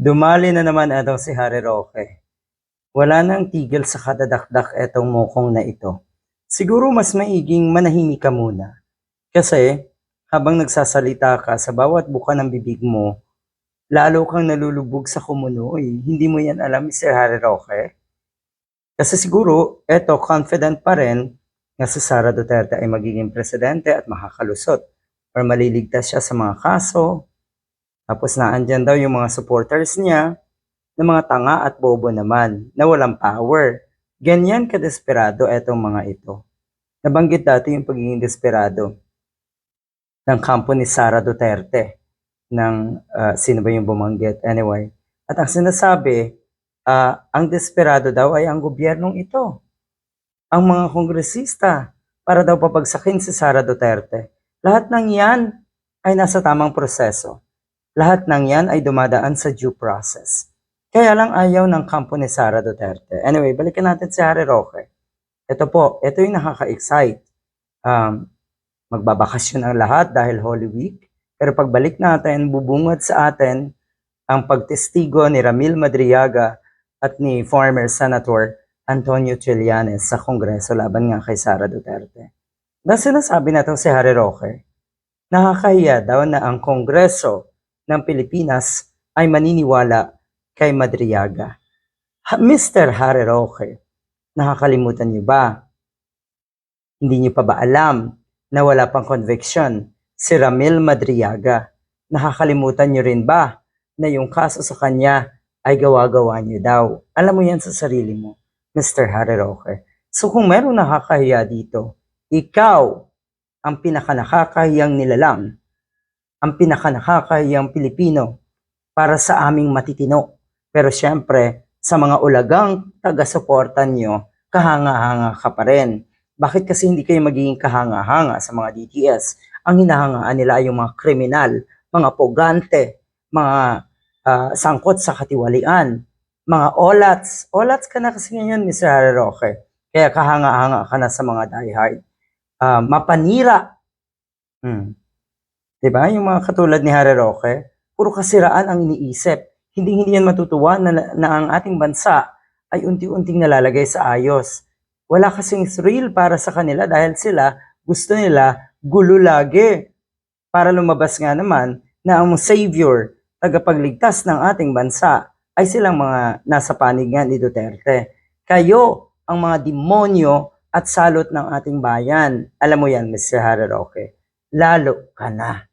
Dumali na naman etong si Harry Roque. Wala nang tigil sa kadadakdak etong mokong na ito. Siguro mas maiging manahimik ka muna. Kasi habang nagsasalita ka sa bawat buka ng bibig mo, lalo kang nalulubog sa kumunoy. Hindi mo yan alam, Mr. Harry Roque? Kasi siguro, eto, confident pa rin na si Sara Duterte ay magiging presidente at makakalusot or maliligtas siya sa mga kaso. Tapos naandyan daw yung mga supporters niya na mga tanga at bobo naman na walang power. Ganyan kadesperado etong mga ito. Nabanggit dati yung pagiging desperado ng kampo ni Sara Duterte ng sino ba yung bumanggit anyway. At ang sinasabi, ang desperado daw ay ang gobyernong ito. Ang mga kongresista para daw papagsakin si Sara Duterte. Lahat ng yan ay nasa tamang proseso. Lahat ng yan ay dumadaan sa due process. Kaya lang ayaw ng kampo ni Sara Duterte. Anyway, balikan natin si Harry Roque. Ito po, ito yung nakaka-excite. Magbabakasyon ang lahat dahil Holy Week. Pero pagbalik natin, bubungad sa atin ang pagtestigo ni Ramil Madriaga at ni former Senator Antonio Trillanes sa Kongreso laban nga kay Sara Duterte. Dahil sinasabi na si Harry Roque, nakakahiya daw na ang Kongreso ng Pilipinas ay maniniwala kay Madriaga. Mr. Harry Roque, nakakalimutan niyo ba? Hindi niyo pa ba alam na wala pang conviction si Ramil Madriaga? Nakakalimutan niyo rin ba na yung kaso sa kanya ay gawa-gawa niyo daw? Alam mo yan sa sarili mo, Mr. Harry Roque. So kung meron nakakahiya dito, ikaw ang pinakanakakahiyang nilalang, ang pinakanakakahiyang Pilipino para sa aming matitino. Pero syempre, sa mga ulagang taga-suporta nyo, kahanga-hanga ka pa rin. Bakit kasi hindi kayo magiging kahanga-hanga sa mga DTS? Ang hinahangaan nila ay yung mga kriminal, mga pogante, mga sangkot sa katiwalian, mga olats. Olats ka na kasi ngayon, Mr. Harry Roque. Kaya kahanga-hanga ka na sa mga diehard. Mapanira. Diba? Yung mga katulad ni Harry Roque, puro kasiraan ang iniisip. Hindi yan matutuwa na ang ating bansa ay unti-unting nalalagay sa ayos. Wala kasing thrill para sa kanila dahil sila gusto nila gulo lagi. Para lumabas nga naman na ang savior, tagapagligtas ng ating bansa ay silang mga nasa panig nga ni Duterte. Kayo ang mga demonyo at salot ng ating bayan. Alam mo yan, Mr. Harry Roque. Lalo ka na.